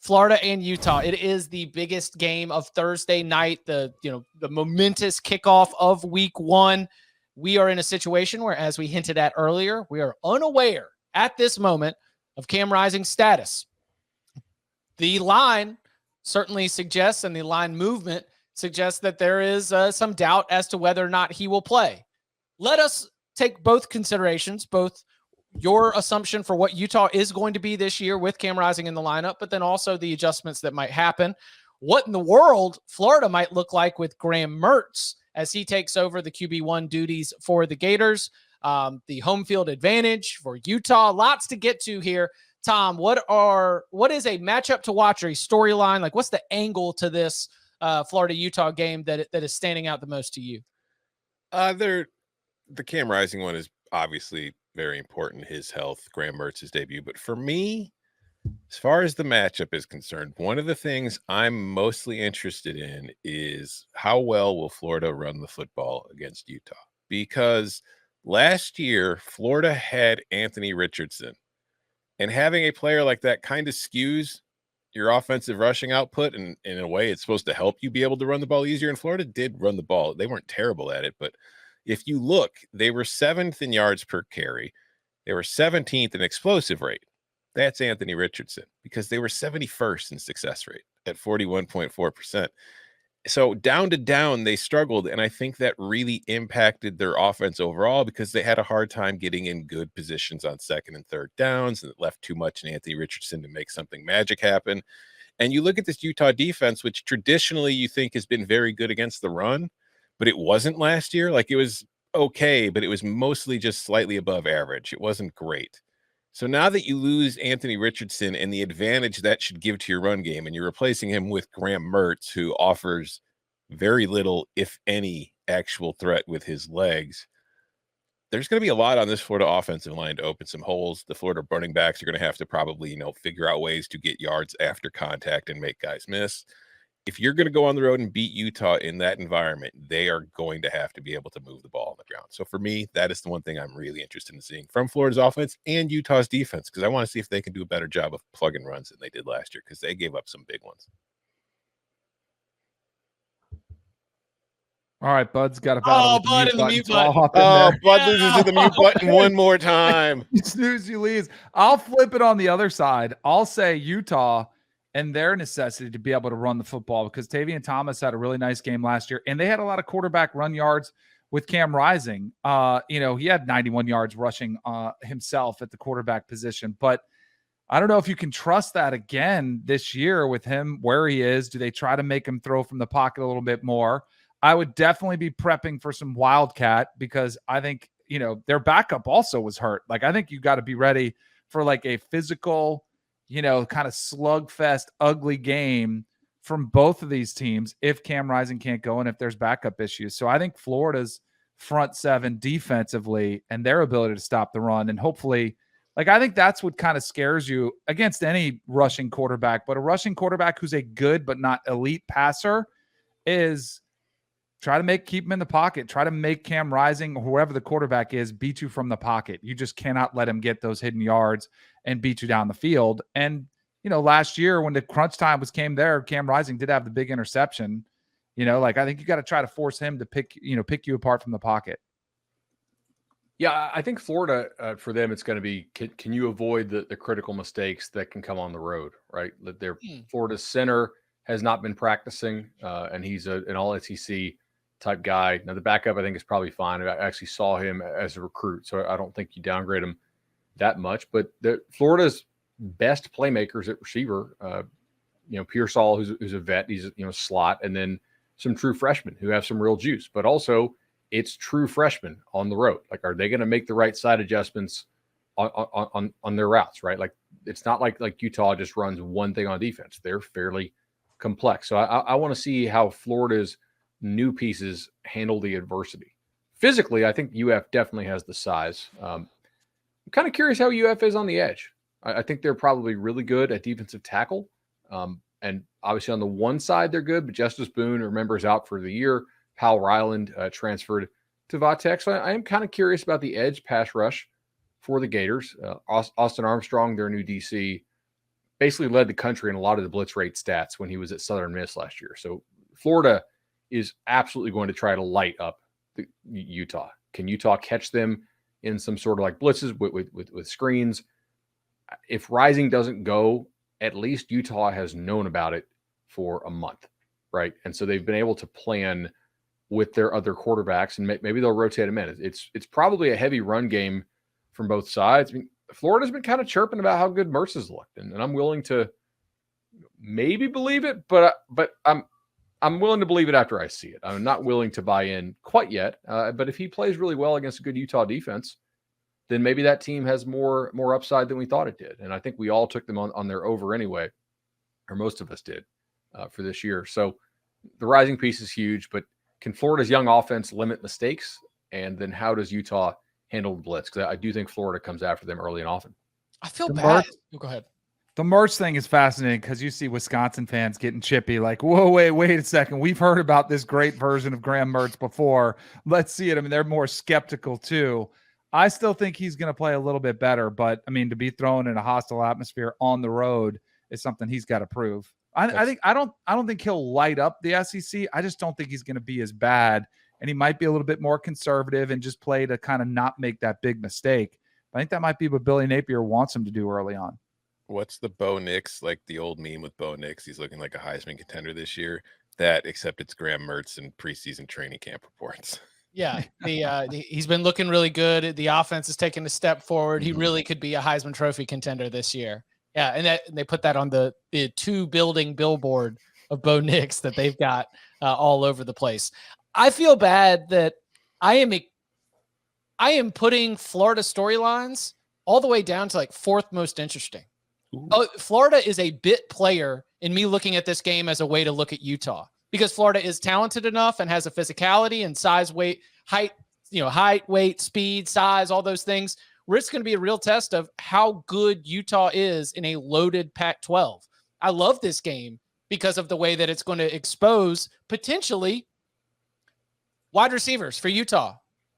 Florida and Utah. It is the biggest game of Thursday night, the momentous kickoff of week 1. We are in a situation where, as we hinted at earlier, we are unaware at this moment of Cam Rising's status. The line certainly suggests, and the line movement suggests, that there is some doubt as to whether or not he will play. Let us take both considerations, both your assumption for what Utah is going to be this year with Cam Rising in the lineup, but then also the adjustments that might happen. What in the world Florida might look like with Graham Mertz as he takes over the QB1 duties for the Gators. The home field advantage for Utah. Lots to get to here. Tom, what is a matchup to watch, or a storyline? Like, what's the angle to this Florida-Utah game that is standing out the most to you? The Cam Rising one is obviously very important, his health, Graham Mertz's debut. But for me, as far as the matchup is concerned, one of the things I'm mostly interested in is how well will Florida run the football against Utah? Because last year, Florida had Anthony Richardson. And having a player like that kind of skews your offensive rushing output. And in a way, it's supposed to help you be able to run the ball easier. And Florida did run the ball. They weren't terrible at it. But if you look, they were 7th in yards per carry. They were 17th in explosive rate. That's Anthony Richardson, because they were 71st in success rate at 41.4%. So down to down, they struggled. And I think that really impacted their offense overall, because they had a hard time getting in good positions on 2nd and 3rd downs, and it left too much in Anthony Richardson to make something magic happen. And you look at this Utah defense, which traditionally you think has been very good against the run, but it wasn't last year. Like, it was okay, but it was mostly just slightly above average. It wasn't great. So now that you lose Anthony Richardson and the advantage that should give to your run game, and you're replacing him with Graham Mertz, who offers very little, if any, actual threat with his legs, there's going to be a lot on this Florida offensive line to open some holes. The Florida running backs are going to have to probably, figure out ways to get yards after contact and make guys miss. If you're going to go on the road and beat Utah in that environment, they are going to have to be able to move the ball on the ground. So for me, that is the one thing I'm really interested in seeing from Florida's offense and Utah's defense, because I want to see if they can do a better job of plugging runs than they did last year, because they gave up some big ones. All right, Bud's got a battle with the mute button. Bud loses to the mute button one more time. You snooze, you lose. I'll flip it on the other side. I'll say Utah and their necessity to be able to run the football, because Tavian Thomas had a really nice game last year, and they had a lot of quarterback run yards with Cam Rising. He had 91 yards rushing himself at the quarterback position, but I don't know if you can trust that again this year with him where he is. Do they try to make him throw from the pocket a little bit more? I would definitely be prepping for some wildcat, because I think, their backup also was hurt. Like, I think you got to be ready for like a physical, kind of slugfest, ugly game from both of these teams if Cam Rising can't go and if there's backup issues. So I think Florida's front 7 defensively and their ability to stop the run, and hopefully, I think that's what kind of scares you against any rushing quarterback. But a rushing quarterback who's a good but not elite passer is try to keep him in the pocket. Try to make Cam Rising, or whoever the quarterback is, beat you from the pocket. You just cannot let him get those hidden yards and beat you down the field. And, last year when the crunch time came there, Cam Rising did have the big interception. I think you got to try to force him to pick you apart from the pocket. Yeah, I think Florida, for them, it's going to be, can you avoid the critical mistakes that can come on the road, right? Florida's center has not been practicing, and he's an all-SEC type guy. Now, the backup, I think, is probably fine. I actually saw him as a recruit, so I don't think you downgrade him that much. But Florida's best playmakers at receiver, Pearsall, who's a vet, he's slot, and then some true freshmen who have some real juice. But also, it's true freshmen on the road. Like, are they going to make the right side adjustments on their routes, right? Like, it's not like Utah just runs one thing on defense. They're fairly complex. So I want to see how Florida's new pieces handle the adversity. Physically, I think UF definitely has the size. I'm kind of curious how UF is on the edge. I think they're probably really good at defensive tackle. And obviously on the one side, they're good, but Justice Boone, remember, is out for the year. Powell Ryland transferred to Vatek. So I am kind of curious about the edge pass rush for the Gators. Austin Armstrong, their new DC, basically led the country in a lot of the blitz rate stats when he was at Southern Miss last year. So Florida is absolutely going to try to light up Utah. Can Utah catch them in some sort of like blitzes with screens? If Rising doesn't go, at least Utah has known about it for a month, right? And so they've been able to plan with their other quarterbacks, and maybe they'll rotate them in. It's probably a heavy run game from both sides. I mean, Florida's been kind of chirping about how good Mertz has looked, and I'm willing to maybe believe it, but I'm willing to believe it after I see it. I'm not willing to buy in quite yet, but if he plays really well against a good Utah defense, then maybe that team has more upside than we thought it did. And I think we all took them on their over anyway, or most of us did for this year. So the Rising piece is huge, but can Florida's young offense limit mistakes? And then how does Utah handle the blitz? Because I do think Florida comes after them early and often. I feel bad. Go ahead. The Mertz thing is fascinating because you see Wisconsin fans getting chippy, like, whoa, wait a second. We've heard about this great version of Graham Mertz before. Let's see it. I mean, they're more skeptical too. I still think he's going to play a little bit better, but I mean, to be thrown in a hostile atmosphere on the road is something he's got to prove. I don't think he'll light up the SEC. I just don't think he's going to be as bad, and he might be a little bit more conservative and just play to kind of not make that big mistake. I think that might be what Billy Napier wants him to do early on. What's the Bo Nix, like the old meme with Bo Nix? He's looking like a Heisman contender this year. That, except it's Graham Mertz and preseason training camp reports. Yeah, he's been looking really good. The offense is taking a step forward. He really could be a Heisman Trophy contender this year. Yeah, and they put that on the 2-building billboard of Bo Nix that they've got all over the place. I feel bad that I am putting Florida storylines all the way down to like 4th most interesting. Oh, Florida is a bit player in me looking at this game as a way to look at Utah, because Florida is talented enough and has a physicality and size, weight, height, height, weight, speed, size, all those things, where it's going to be a real test of how good Utah is in a loaded Pac-12. I love this game because of the way that it's going to expose potentially wide receivers for Utah.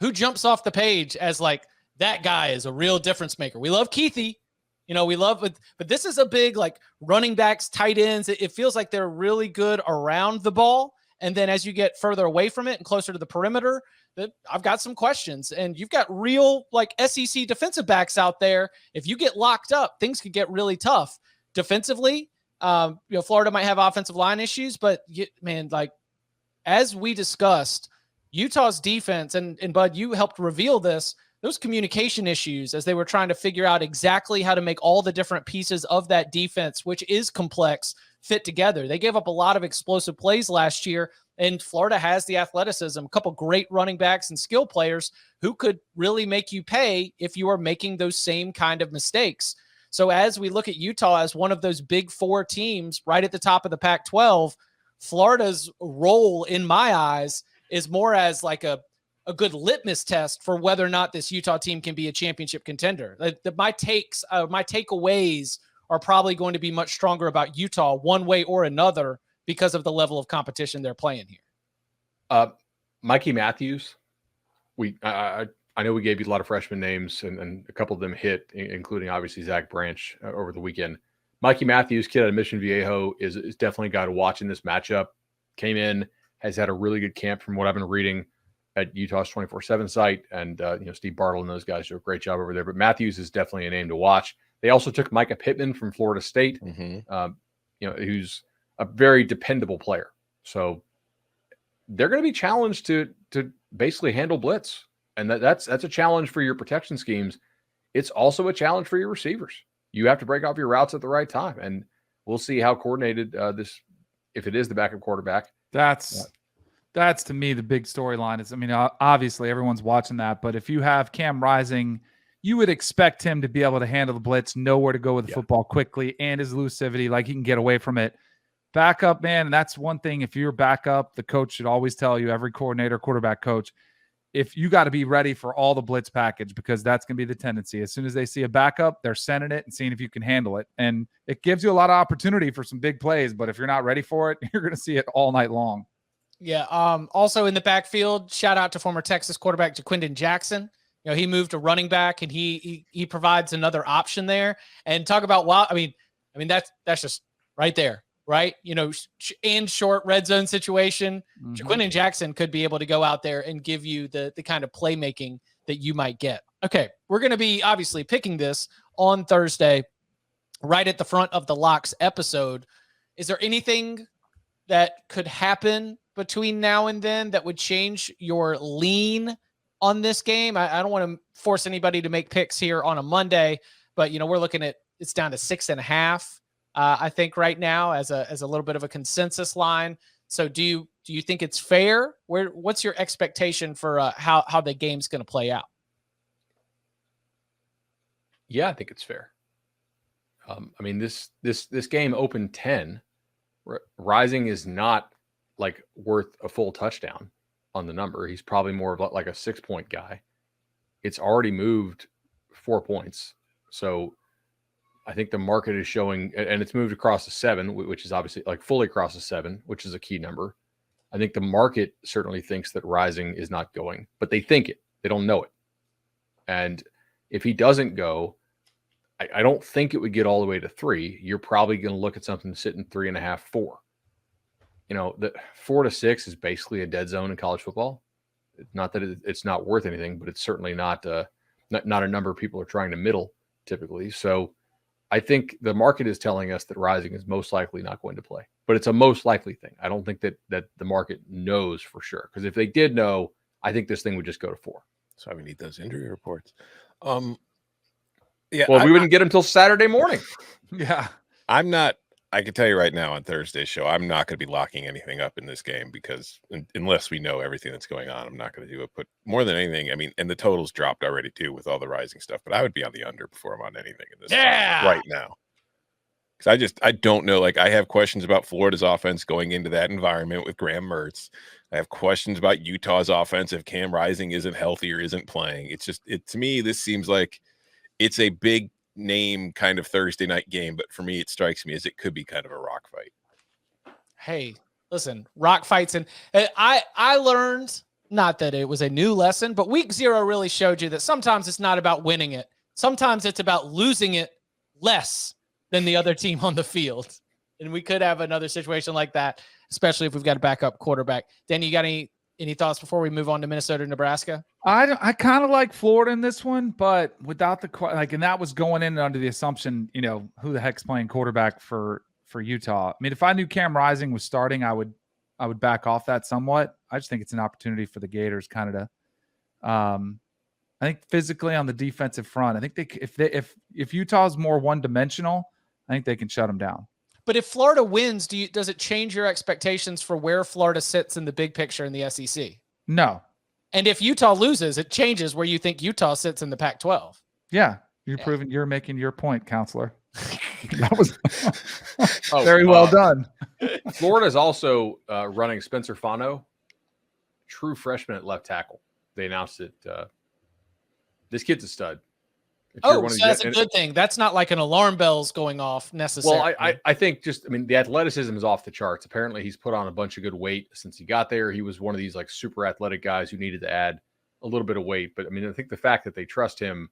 Who jumps off the page as like, that guy is a real difference maker. We love Keithy. We love it, but this is a big, like, running backs, tight ends. It feels like they're really good around the ball. And then as you get further away from it and closer to the perimeter, I've got some questions. And you've got real, like, SEC defensive backs out there. If you get locked up, things could get really tough. Defensively, Florida might have offensive line issues, but, man, like, as we discussed, Utah's defense, and Bud, you helped reveal this, those communication issues as they were trying to figure out exactly how to make all the different pieces of that defense, which is complex, fit together. They gave up a lot of explosive plays last year, and Florida has the athleticism, a couple great running backs and skill players who could really make you pay if you are making those same kind of mistakes. So as we look at Utah as one of those big 4 teams right at the top of the Pac-12, Florida's role in my eyes is more as like a good litmus test for whether or not this Utah team can be a championship contender. My takeaways are probably going to be much stronger about Utah one way or another because of the level of competition they're playing here. Mikey Matthews, I know we gave you a lot of freshman names and a couple of them hit, including obviously Zach Branch over the weekend. Mikey Matthews, kid out of Mission Viejo, is definitely a guy to watch in this matchup. Came in, has had a really good camp from what I've been reading at Utah's 24/7 site, and Steve Bartle and those guys do a great job over there. But Matthews is definitely a name to watch. They also took Micah Pittman from Florida State, who's a very dependable player. So they're going to be challenged to basically handle blitz, and that's a challenge for your protection schemes. It's also a challenge for your receivers. You have to break off your routes at the right time, and we'll see how coordinated if it is the backup quarterback. That's to me the big storyline. Is, I mean, obviously everyone's watching that, but if you have Cam Rising, you would expect him to be able to handle the blitz, know where to go with the football quickly, and his elusivity, like he can get away from it. Backup, man, and that's one thing. If you're backup, the coach should always tell you, every coordinator, quarterback coach, if you got to be ready for all the blitz package, because that's going to be the tendency. As soon as they see a backup, they're sending it and seeing if you can handle it. And it gives you a lot of opportunity for some big plays, but if you're not ready for it, you're going to see it all night long. Yeah. Also in the backfield, shout out to former Texas quarterback Jaquindon Jackson. He moved to running back, and he provides another option there. And talk about, I mean, that's just right there, right? In short red zone situation, Jaquindon Jackson could be able to go out there and give you the kind of playmaking that you might get. Okay, we're going to be obviously picking this on Thursday, right at the front of the Locks episode. Is there anything that could happen between now and then that would change your lean on this game? I don't want to force anybody to make picks here on a Monday, but we're looking at it's down to 6.5. I think right now as a little bit of a consensus line. So do you think it's fair? What's your expectation for how the game's going to play out? Yeah, I think it's fair. I mean, this game opened 10. Rising is not like worth a full touchdown on the number. He's probably more of like a 6-point guy. It's already moved 4 points. So I think the market is showing, and it's moved across the 7, which is obviously like fully across the 7, which is a key number. I think the market certainly thinks that Rising is not going, but they think it. They don't know it. And if he doesn't go, I don't think it would get all the way to 3. You're probably going to look at something sitting 3.5, 4. The 4 to 6 is basically a dead zone in college football. Not that it's not worth anything, but it's certainly not a number people are trying to middle typically. So I think the market is telling us that Rising is most likely not going to play, but it's a most likely thing. I don't think that the market knows for sure, because if they did know, I think this thing would just go to 4. So we need those injury reports. Yeah. Well, we wouldn't get them till Saturday morning. Yeah. I can tell you right now on Thursday's show, I'm not going to be locking anything up in this game because unless we know everything that's going on, I'm not going to do it. But more than anything, I mean, and the totals dropped already too with all the Rising stuff, but I would be on the under before I'm on anything in this right now. Because I don't know. Like, I have questions about Florida's offense going into that environment with Graham Mertz. I have questions about Utah's offense if Cam Rising isn't healthy or isn't playing. It's just, to me, this seems like it's a big name kind of Thursday night game, but for me, it strikes me as it could be kind of a rock fight. Hey, listen, rock fights. And I learned, not that it was a new lesson, but week 0 really showed you that sometimes it's not about winning it. Sometimes it's about losing it less than the other team on the field. And we could have another situation like that, especially if we've got a backup quarterback. Danny, you got any thoughts before we move on to Minnesota, Nebraska? I kind of like Florida in this one, but without and that was going in under the assumption, who the heck's playing quarterback for Utah. I mean, if I knew Cam Rising was starting, I would back off that somewhat. I just think it's an opportunity for the Gators kind of to, I think physically on the defensive front, I think if Utah's more one-dimensional, I think they can shut them down. But if Florida wins, does it change your expectations for where Florida sits in the big picture in the SEC? No. And if Utah loses, it changes where you think Utah sits in the Pac-12. Yeah. You're making your point, counselor. That was very well done. Florida's also running Spencer Fano, true freshman at left tackle. They announced it. This kid's a stud. So that's a good thing. That's not like an alarm bell's going off necessarily. Well, I think the athleticism is off the charts. Apparently, he's put on a bunch of good weight since he got there. He was one of these like super athletic guys who needed to add a little bit of weight. But I think the fact that they trust him,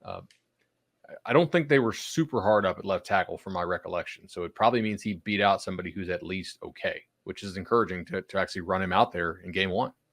I don't think they were super hard up at left tackle from my recollection. So it probably means he beat out somebody who's at least okay, which is encouraging to actually run him out there in game 1.